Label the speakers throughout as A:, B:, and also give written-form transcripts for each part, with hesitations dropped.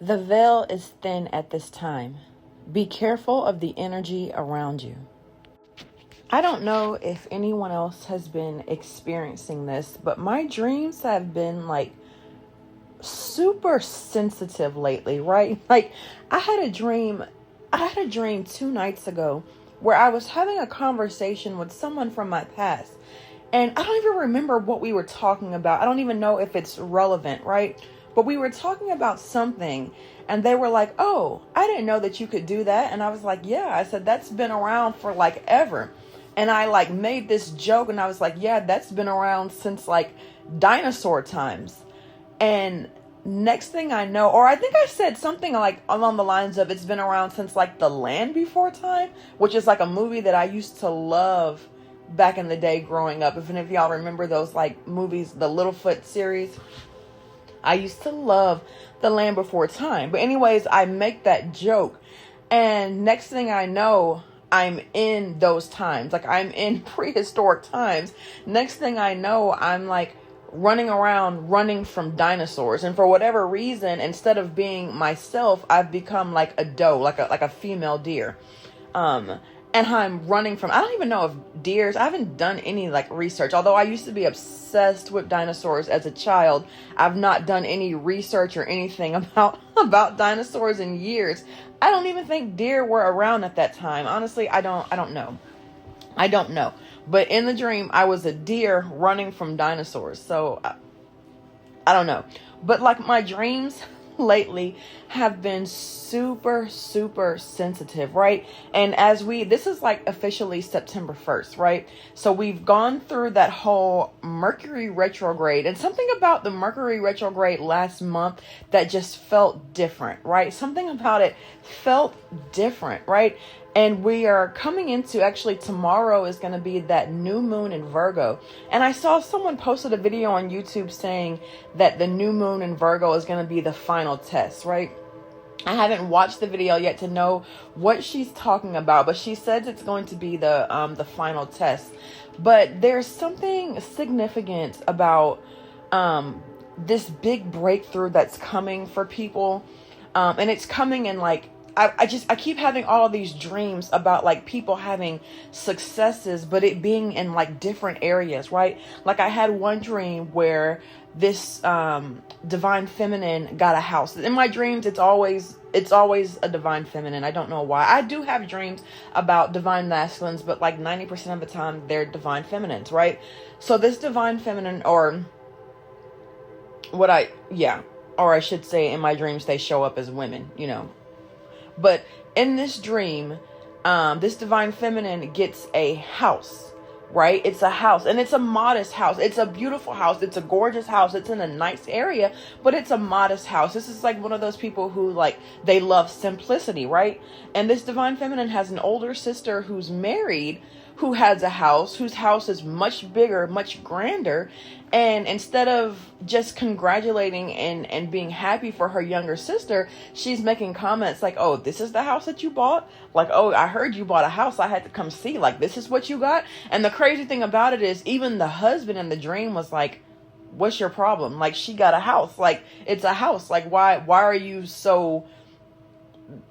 A: The veil is thin at this time. Be careful of the energy around you. I don't know if anyone else has been experiencing this, but my dreams have been like super sensitive lately, right? Like I had a dream 2 nights ago where I was having a conversation with someone from my past. And I don't even remember what we were talking about. I don't even know if it's relevant, right? But we were talking about something and they were like, "Oh, I didn't know that you could do that." And I was like, "Yeah." I said, "That's been around for like ever." And I like made this joke and I was like, "Yeah, that's been around since like dinosaur times." And next thing I know, or I think I said something like along the lines of, it's been around since like The Land Before Time, which is like a movie that I used to love back in the day growing up. If any of y'all remember those like movies, the Littlefoot series, I used to love The Land Before Time. But anyways, I make that joke. And next thing I know, I'm in those times. Like I'm in prehistoric times. Next thing I know, I'm like running around, running from dinosaurs. And for whatever reason, instead of being myself, I've become like a doe, like a female deer. And I'm running from, I don't even know if deers, I haven't done any like research. Although I used to be obsessed with dinosaurs as a child, I've not done any research or anything about dinosaurs in years. I don't even think deer were around at that time. Honestly, I don't know. I don't know. But in the dream, I was a deer running from dinosaurs. So I don't know. But like my dreams lately have been super sensitive, right? And this is like officially September 1st, right? So we've gone through that whole Mercury retrograde, and something about the Mercury retrograde last month that just felt different, right? Something about it felt different, right? And we are coming into, actually tomorrow is going to be that new moon in Virgo. And I saw someone posted a video on YouTube saying that the new moon in Virgo is going to be the final test, right? I haven't watched the video yet to know what she's talking about, but she says it's going to be the final test. But there's something significant about this big breakthrough that's coming for people. And it's coming in like, I keep having all these dreams about like people having successes, but it being in like different areas, right? Like I had one dream where this divine feminine got a house. In my dreams, it's always a divine feminine. I don't know why. I do have dreams about divine masculines, but like 90% of the time they're divine feminines, right? So this divine feminine, or I should say in my dreams, they show up as women, you know. But in this dream, this divine feminine gets a house, right? It's a house, and it's a modest house. It's a beautiful house. It's a gorgeous house. It's in a nice area, but it's a modest house. This is like one of those people who like, they love simplicity, right? And this divine feminine has an older sister who's married, who has a house, whose house is much bigger, much grander. And instead of just congratulating and being happy for her younger sister, she's making comments like, "Oh, this is the house that you bought? Like, oh, I heard you bought a house. I had to come see. Like, this is what you got?" And the crazy thing about it is, even the husband in the dream was like, "What's your problem? Like, she got a house. Like, it's a house. Like, why are you so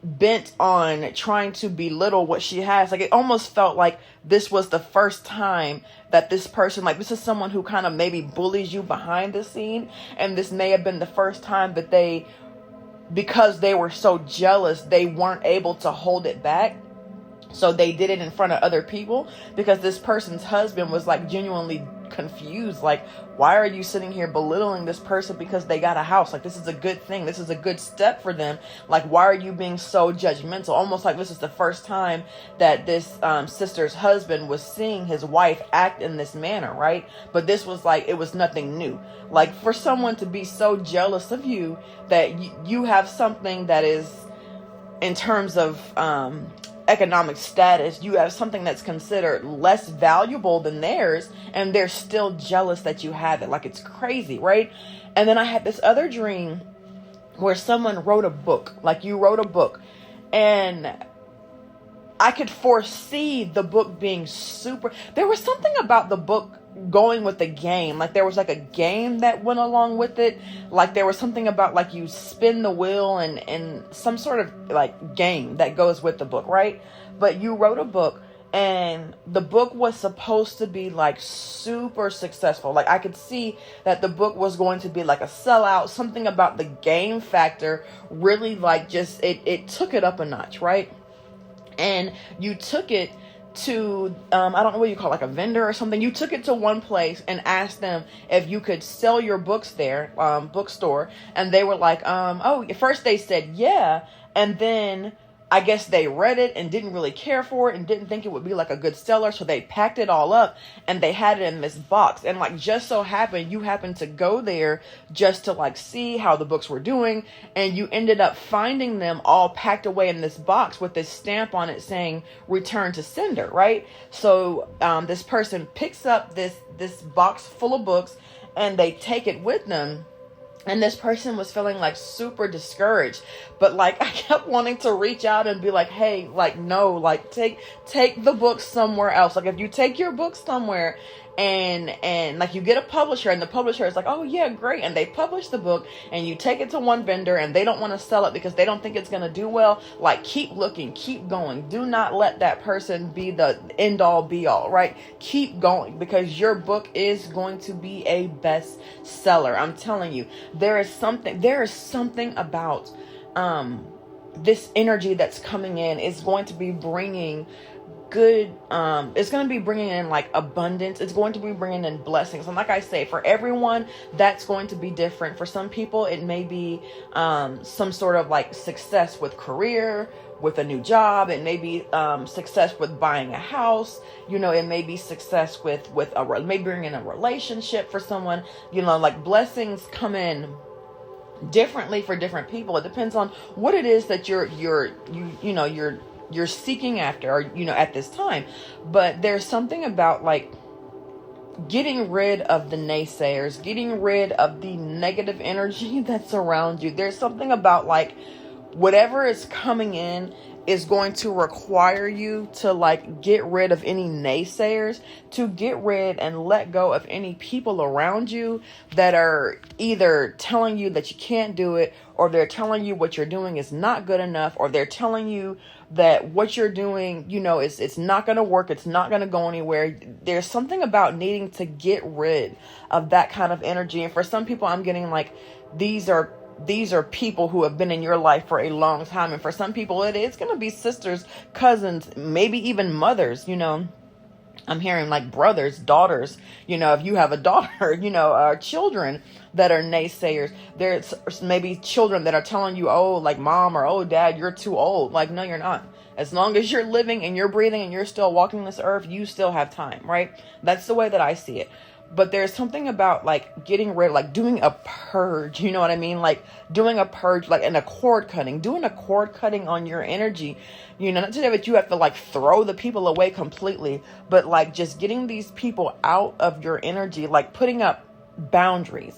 A: bent on trying to belittle what she has?" Like, it almost felt like this was the first time that this person, like, this is someone who kind of maybe bullies you behind the scene, and this may have been the first time that because they were so jealous, they weren't able to hold it back. So they did it in front of other people, because this person's husband was like genuinely confused. Like, why are you sitting here belittling this person because they got a house? Like, this is a good thing. This is a good step for them. Like, why are you being so judgmental? Almost like this is the first time that this sister's husband was seeing his wife act in this manner, right? But this was like, it was nothing new. Like, for someone to be so jealous of you that you have something that is, in terms of economic status, you have something that's considered less valuable than theirs, and they're still jealous that you have it. Like, it's crazy, right? And then I had this other dream where someone wrote a book. Like, you wrote a book, and I could foresee the book being there was something about the book going with the game. Like there was like a game that went along with it. Like there was something about like you spin the wheel and some sort of like game that goes with the book, right? But you wrote a book, and the book was supposed to be like super successful. Like I could see that the book was going to be like a sellout. Something about the game factor really like just it took it up a notch, right? And you took it to I don't know what you call it, like a vendor or something. You took it to one place and asked them if you could sell your books there, bookstore, and they were like, oh, first they said yeah, and then I guess they read it and didn't really care for it and didn't think it would be like a good seller. So they packed it all up and they had it in this box. And like just so happened, you happened to go there just to like see how the books were doing. And you ended up finding them all packed away in this box with this stamp on it saying return to sender, right? So this person picks up this box full of books and they take it with them. And this person was feeling like super discouraged, but like I kept wanting to reach out and be like, hey, like, no, like take the book somewhere else. Like if you take your book somewhere and like you get a publisher and the publisher is like, oh yeah, great. And they publish the book and you take it to one vendor and they don't want to sell it because they don't think it's going to do well. Like keep looking, keep going. Do not let that person be the end all be all, right? Keep going because your book is going to be a best seller. I'm telling you, there is something about, this energy that's coming in is going to be bringing good, it's going to be bringing in like abundance. It's going to be bringing in blessings. And like I say, for everyone, that's going to be different. For some people, it may be some sort of like success with career, with a new job. It may be success with buying a house. You know, it may be success with maybe bringing in a relationship for someone. You know, like blessings come in differently for different people. It depends on what it is that you're seeking after, or at this time. But there's something about like getting rid of the naysayers, getting rid of the negative energy that's around you. There's something about like whatever is coming in is going to require you to like get rid of any naysayers, to get rid and let go of any people around you that are either telling you that you can't do it, or they're telling you what you're doing is not good enough, or they're telling you that what you're doing, it's not going to work. It's not going to go anywhere. There's something about needing to get rid of that kind of energy. And for some people, I'm getting like, these are people who have been in your life for a long time. And for some people, it's going to be sisters, cousins, maybe even mothers, I'm hearing like brothers, daughters, if you have a daughter, children that are naysayers. There's maybe children that are telling you, oh, like mom or oh, dad, you're too old. Like, no, you're not. As long as you're living and you're breathing and you're still walking this earth, you still have time, right? That's the way that I see it. But there's something about like getting rid, like doing a purge, you know what I mean? Like doing a purge, like an cord cutting, doing a cord cutting on your energy, not to say that you have to like throw the people away completely, but like just getting these people out of your energy, like putting up boundaries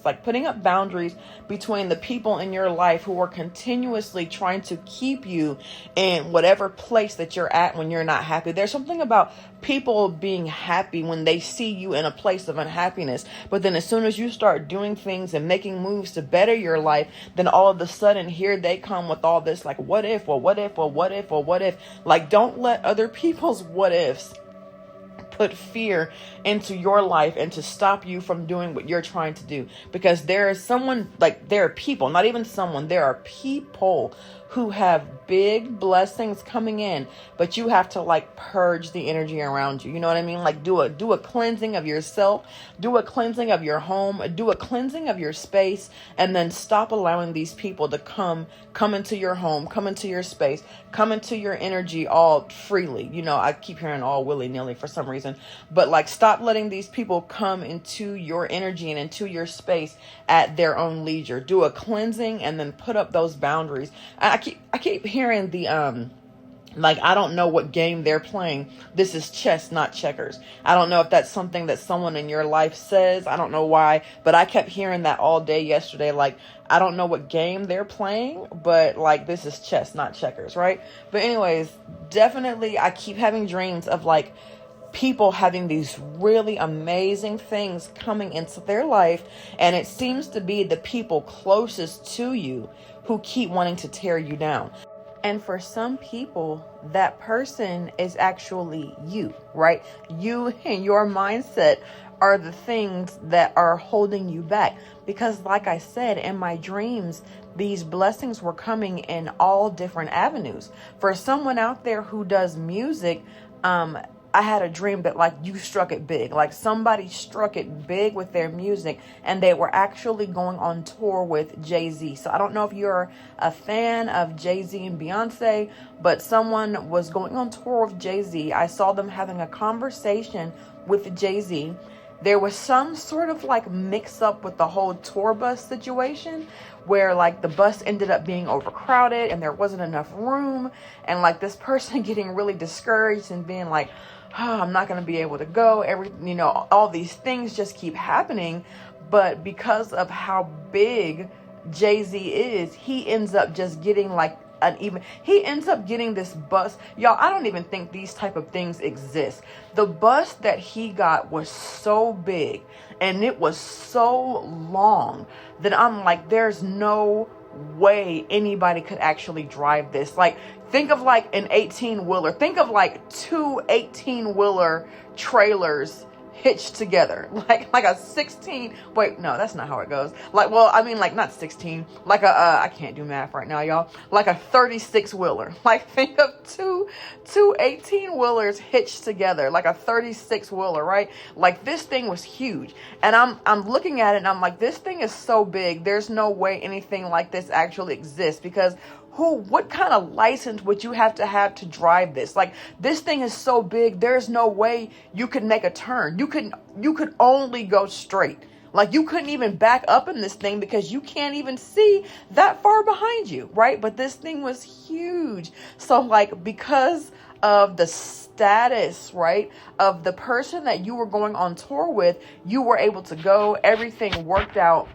A: between the people in your life who are continuously trying to keep you in whatever place that you're at when you're not happy. There's something about people being happy when they see you in a place of unhappiness, but then as soon as you start doing things and making moves to better your life, then all of a sudden here they come with all this like what if, well what if, well what if, well what if. Like don't let other people's what ifs put fear into your life and to stop you from doing what you're trying to do. Because there are people, not even someone, there are people who have big blessings coming in, but you have to like purge the energy around you. You know what I mean? Like do a cleansing of yourself, do a cleansing of your home, do a cleansing of your space, and then stop allowing these people to come into your home, come into your space, come into your energy all freely. I keep hearing all willy-nilly for some reason, but like stop letting these people come into your energy and into your space at their own leisure. Do a cleansing and then put up those boundaries. I keep hearing the like, I don't know what game they're playing. This is chess, not checkers. I don't know if that's something that someone in your life says. I don't know why, but I kept hearing that all day yesterday. Like, I don't know what game they're playing, but like, this is chess, not checkers, right? But anyways, definitely I keep having dreams of like people having these really amazing things coming into their life, and it seems to be the people closest to you who keep wanting to tear you down. And for some people, that person is actually you, right? You and your mindset are the things that are holding you back. Because like I said, in my dreams, these blessings were coming in all different avenues. For someone out there who does music, I had a dream that like you struck it big, like somebody struck it big with their music, and they were actually going on tour with Jay-Z. So I don't know if you're a fan of Jay-Z and Beyonce, but someone was going on tour with Jay-Z. I saw them having a conversation with Jay-Z. There was some sort of like mix up with the whole tour bus situation where like the bus ended up being overcrowded and there wasn't enough room, and like this person getting really discouraged and being like, oh, I'm not going to be able to go. All these things just keep happening. But because of how big Jay-Z is, he ends up just getting like he ends up getting this bus. Y'all, I don't even think these type of things exist. The bus that he got was so big and it was so long that I'm like, there's no way anybody could actually drive this. Like, think of like an 18-wheeler. Think of like two 18-wheeler trailers hitched together, like a 16. Wait, no, that's not how it goes. Like, well, I mean, like not 16, like a I can't do math right now, y'all. Like a 36-wheeler. Like, think of two 18-wheelers hitched together, like a 36-wheeler, right? Like, this thing was huge, and I'm looking at it and I'm like, this thing is so big. There's no way anything like this actually exists, because what kind of license would you have to drive this? Like, this thing is so big, there's no way you could make a turn. You could only go straight. Like, you couldn't even back up in this thing because you can't even see that far behind you, right? But this thing was huge. So like, because of the status, right, of the person that you were going on tour with, you were able to go, everything worked out.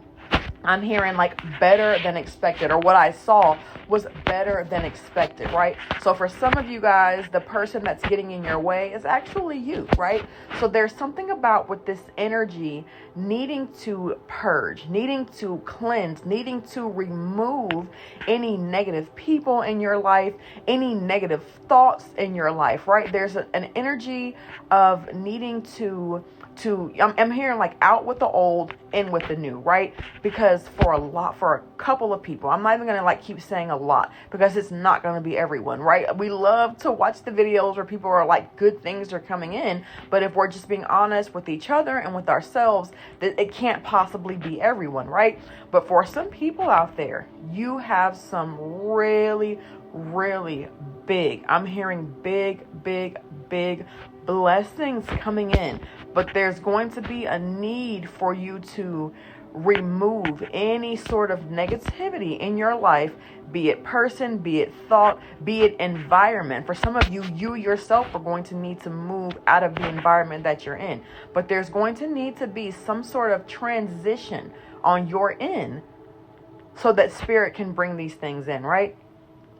A: I'm hearing like better than expected, or what I saw was better than expected, right? So for some of you guys, the person that's getting in your way is actually you, right? So there's something about with this energy needing to purge, needing to cleanse, needing to remove any negative people in your life, any negative thoughts in your life, right? There's an energy of needing to I'm hearing like out with the old, in with the new, right? Because for a couple of people, I'm not even going to like keep saying a lot, because it's not going to be everyone, right? We love to watch the videos where people are like, good things are coming in. But if we're just being honest with each other and with ourselves, that it can't possibly be everyone, right? But for some people out there, you have some really, really big, I'm hearing big blessings coming in. But there's going to be a need for you to remove any sort of negativity in your life, be it person, be it thought, be it environment. For some of you, you yourself are going to need to move out of the environment that you're in. But there's going to need to be some sort of transition on your end so that spirit can bring these things in, right?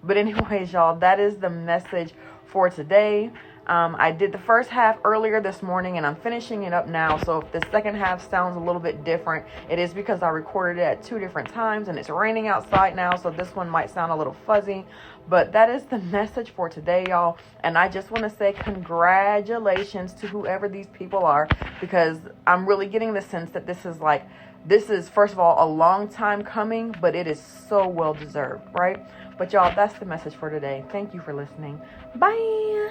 A: But anyways, y'all, that is the message for today. I did the first half earlier this morning and I'm finishing it up now. So if the second half sounds a little bit different, it is because I recorded it at 2 different times and it's raining outside now. So this one might sound a little fuzzy, but that is the message for today, y'all. And I just want to say congratulations to whoever these people are, because I'm really getting the sense that this is, first of all, a long time coming, but it is so well deserved, right? But y'all, that's the message for today. Thank you for listening. Bye.